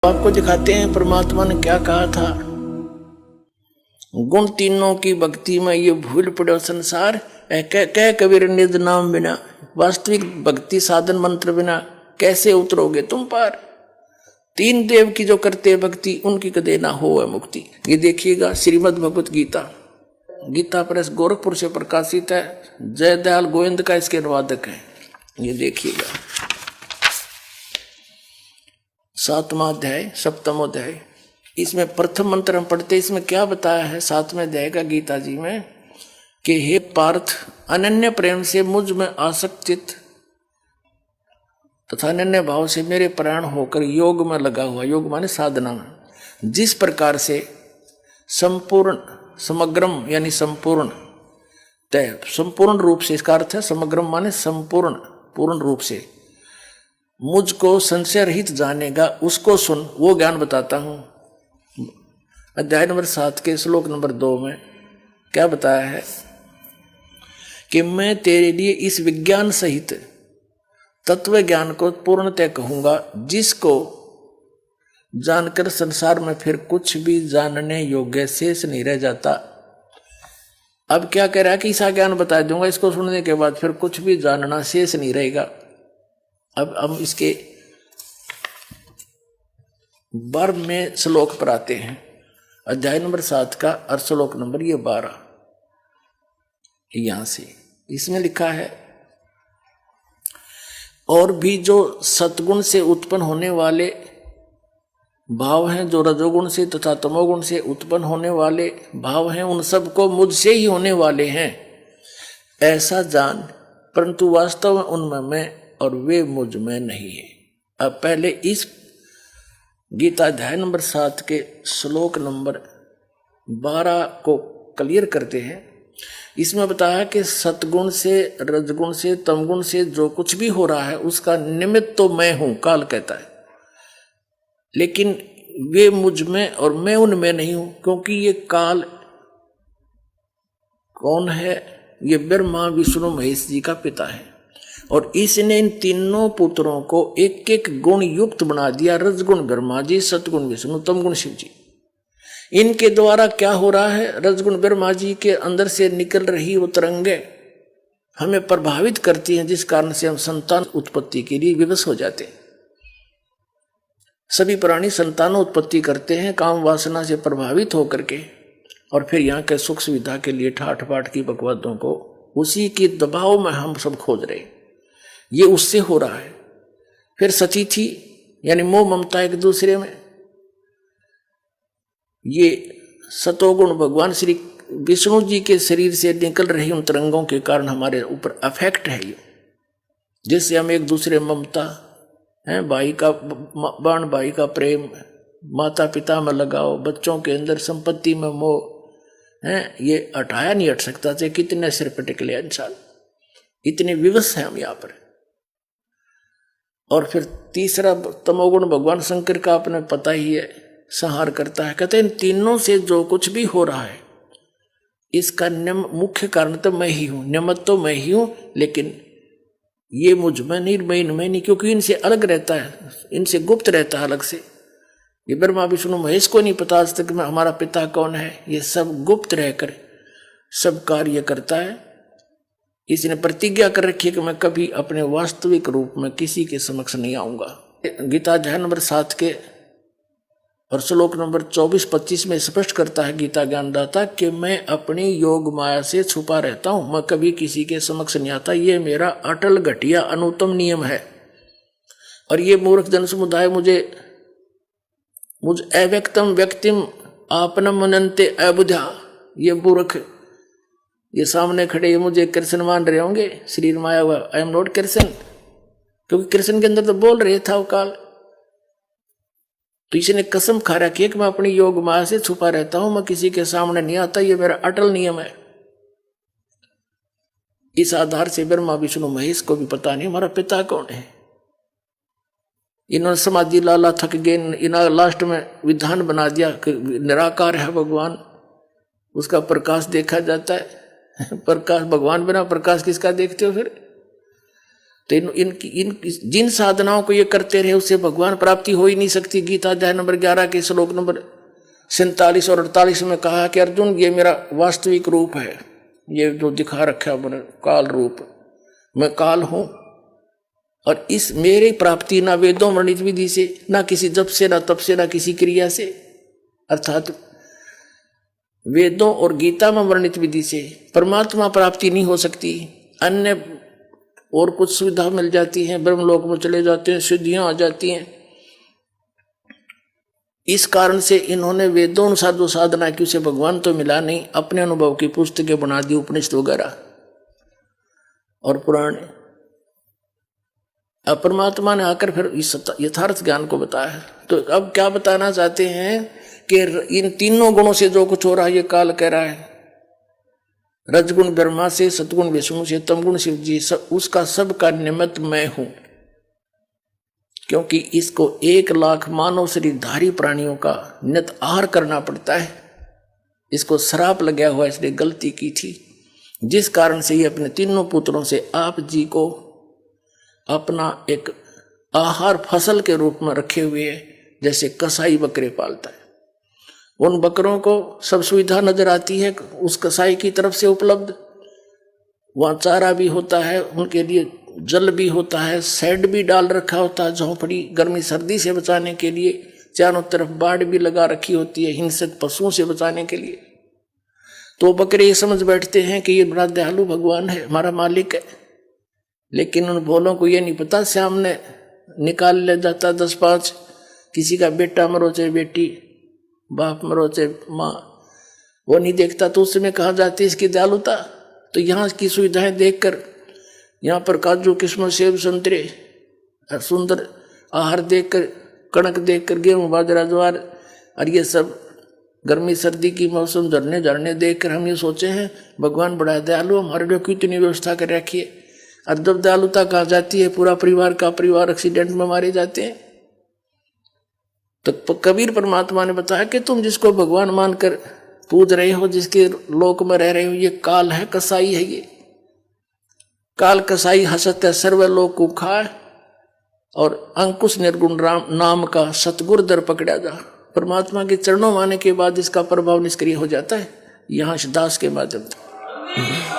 आपको दिखाते हैं परमात्मा ने क्या कहा था। गुण तीनों की भक्ति में ये भूल पड़ो संसार, कह कबीर निज नाम बिना। वास्तविक भक्ति साधन मंत्र बिना कैसे उतरोगे तुम पार। तीन देव की जो करते हैं भक्ति, उनकी कदे ना हो है मुक्ति। ये देखिएगा श्रीमद् भगवत गीता, गीता प्रेस गोरखपुर से प्रकाशित है। जयदयाल गोविंद का इसके अनुवादक है। ये देखिएगा 7वां अध्याय 7वां अध्याय। इसमें प्रथम मंत्र हम पढ़ते, इसमें क्या बताया है 7वें अध्याय का गीता जी में कि हे पार्थ, अनन्य प्रेम से मुझ में आसक्तित तथा अनन्य भाव से मेरे प्राण होकर योग में लगा हुआ, योग माने साधना में, जिस प्रकार से संपूर्ण समग्रम यानी संपूर्ण तय संपूर्ण रूप से, इसका अर्थ है समग्रम माने संपूर्ण पूर्ण रूप से मुझको संशय रहित जानेगा, उसको सुन, वो ज्ञान बताता हूं। अध्याय नंबर 7 के श्लोक नंबर 2 में क्या बताया है कि मैं तेरे लिए इस विज्ञान सहित तत्व ज्ञान को पूर्णतः कहूंगा, जिसको जानकर संसार में फिर कुछ भी जानने योग्य शेष नहीं रह जाता। अब क्या कह रहा है कि ऐसा ज्ञान बता दूंगा, इसको सुनने के बाद फिर कुछ भी जानना शेष नहीं रहेगा। अब हम इसके 12वें श्लोक पर आते हैं। अध्याय नंबर 7 का और श्लोक नंबर ये 12, यहां से इसमें लिखा है, और भी जो सतगुण से उत्पन्न होने वाले भाव हैं, जो रजोगुण से तथा तमोगुण से उत्पन्न होने वाले भाव हैं, उन सबको मुझसे ही होने वाले हैं ऐसा जान, परंतु वास्तव में उनमें मैं और वे मुझ में नहीं है। अब पहले इस गीता अध्याय नंबर 7 के श्लोक नंबर 12 को क्लियर करते हैं। इसमें बताया कि सतगुण से, रजगुण से, तमगुण से जो कुछ भी हो रहा है उसका निमित्त तो मैं हूं, काल कहता है, लेकिन वे मुझ में और मैं उनमें नहीं हूं, क्योंकि ये काल कौन है? ये ब्रह्मा विष्णु महेश जी का पिता है, और इसने इन तीनों पुत्रों को एक एक गुण युक्त बना दिया। रजगुण ब्रह्मा जी, सतगुण विष्णु, तमगुण शिव जी। इनके द्वारा क्या हो रहा है? रजगुण ब्रह्मा जी के अंदर से निकल रही वो तरंगे हमें प्रभावित करती हैं, जिस कारण से हम संतान उत्पत्ति के लिए विवश हो जाते हैं। सभी प्राणी संतान उत्पत्ति करते हैं काम वासना से प्रभावित होकर के, और फिर यहाँ के सुख सुविधा के लिए ठाठ बाट की बकवादों को उसी के दबाव में हम सब खोज रहे। ये उससे हो रहा है। फिर सती थी यानी मोह ममता एक दूसरे में, ये सतोगुण भगवान श्री विष्णु जी के शरीर से निकल रही उन तरंगों के कारण हमारे ऊपर अफेक्ट है ये, जिससे हम एक दूसरे ममता है, भाई का बाण, भाई का प्रेम, माता पिता में लगाओ, बच्चों के अंदर संपत्ति में मोह है, ये हटाया नहीं हट सकता। चाहे कितने सिर पर टिकले इंसान, इतने विवश हैं हम यहाँ पर। और फिर तीसरा तमोगुण भगवान शंकर का आपने पता ही है, संहार करता है। कहते हैं इन तीनों से जो कुछ भी हो रहा है इसका मुख्य कारण तो मैं ही हूं, निमित्त तो मैं ही हूं, लेकिन ये मुझ में नहीं, मैं इनमें नहीं, क्योंकि इनसे अलग रहता है, इनसे गुप्त रहता है अलग से। ये ब्रह्मा विष्णु महेश को नहीं पता आज तक में हमारा पिता कौन है। ये सब गुप्त रहकर सब कार्य करता है। इसने प्रतिज्ञा कर रखी है कि मैं कभी अपने वास्तविक रूप में किसी के समक्ष नहीं आऊंगा। गीता अध्याय नंबर 7 के और श्लोक नंबर 24-25 में स्पष्ट करता है गीता ज्ञानदाता कि मैं अपनी योग माया से छुपा रहता हूं, मैं कभी किसी के समक्ष नहीं आता। ये मेरा अटल घटिया अनुत्तम नियम है। और ये मूर्ख जन समुदाय मुझ अव्यक्तम व्यक्तिम आपनम मनन्ते अबुधा, ये मूर्ख ये सामने खड़े ये मुझे कृष्ण मान रहे होंगे, शरीर माया हुआ, आई एम नॉट कृष्ण, क्योंकि कृष्ण के अंदर तो बोल रहे था वो काल। तो इसने कसम खा रखी है कि मैं अपनी योग माया से छुपा रहता हूं, मैं किसी के सामने नहीं आता, ये मेरा अटल नियम है। इस आधार से ब्रह्मा विष्णु महेश को भी पता नहीं हमारा पिता कौन है। इन्होंने समाधि लाला थक गए, इन्होंने लास्ट में विधान बना दिया कि निराकार है भगवान, उसका प्रकाश देखा जाता है। प्रकाश भगवान बिना प्रकाश किसका देखते हो? फिर तो इन जिन साधनाओं को ये करते रहे उससे भगवान प्राप्ति हो ही नहीं सकती। गीता अध्याय नंबर 11 के श्लोक नंबर 47 और 48 में कहा कि अर्जुन ये मेरा वास्तविक रूप है, ये जो दिखा रखा है मैंने काल रूप, मैं काल हूं और इस मेरी प्राप्ति ना वेदों वर्णित विधि से, ना किसी जप से, ना तप से, ना किसी क्रिया से, अर्थात वेदों और गीता में वर्णित विधि से परमात्मा प्राप्ति नहीं हो सकती। अन्य और कुछ सुविधा मिल जाती है, ब्रह्मलोक में चले जाते हैं, सिद्धियां आ जाती हैं। इस कारण से इन्होंने वेदों अनुसार जो साधना की उसे भगवान तो मिला नहीं, अपने अनुभव की पुस्तकें बना दी, उपनिषद वगैरह और पुराण। अब परमात्मा ने आकर फिर इस यथार्थ ज्ञान को बताया। तो अब क्या बताना चाहते हैं कि इन तीनों गुणों से जो कुछ हो रहा है ये काल कह रहा है, रजगुण ब्रह्मा से, सतगुण विष्णु से, तमगुण शिव जी, उसका सब का निमित्त मैं हूं। क्योंकि इसको 1 लाख मानव शरीरधारी प्राणियों का नित आहार करना पड़ता है, इसको श्राप लगा हुआ, इसने गलती की थी, जिस कारण से ये अपने तीनों पुत्रों से आप जी को अपना एक आहार फसल के रूप में रखे हुए है। जैसे कसाई बकरे पालता है, उन बकरों को सब सुविधा नजर आती है उस कसाई की तरफ से उपलब्ध, वहाँ चारा भी होता है, उनके लिए जल भी होता है, शेड भी डाल रखा होता है, झोंपड़ी गर्मी सर्दी से बचाने के लिए, चारों तरफ बाड़ भी लगा रखी होती है हिंसक पशुओं से बचाने के लिए। तो बकरे ये समझ बैठते हैं कि ये बड़ा दयालु भगवान है, हमारा मालिक है। लेकिन उन भोलों को ये नहीं पता सामने निकाल ले जाता 10-5, किसी का बेटा मरो चाहे बेटी, बाप मरो चाहे माँ, वो नहीं देखता। तो उस समय कहा जाती है इसकी दयालुता। तो यहाँ की सुविधाएं देखकर, यहाँ पर काजू किस्मत सेब संतरे सुंदर आहार देखकर, कणक देखकर, गेहूं बाजरा ज्वार और ये सब गर्मी सर्दी की मौसम झरने देखकर हम ये सोचे हैं भगवान बड़ा दयालु, हमारे लिए कितनी व्यवस्था कर रखी है। और जब दयालुता कहा जाती है पूरा परिवार का परिवार एक्सीडेंट में मारे जाते हैं। तो कबीर परमात्मा ने बताया कि तुम जिसको भगवान मानकर पूज रहे हो, जिसके लोक में रह रहे हो, ये काल है, कसाई है। ये काल कसाई हसत है सर्वलोक को खाए, और अंकुश निर्गुण राम नाम का सतगुर दर पकड़ा जा। परमात्मा के चरणों में आने के बाद इसका प्रभाव निष्क्रिय हो जाता है। यहाँ दास के माध्यम से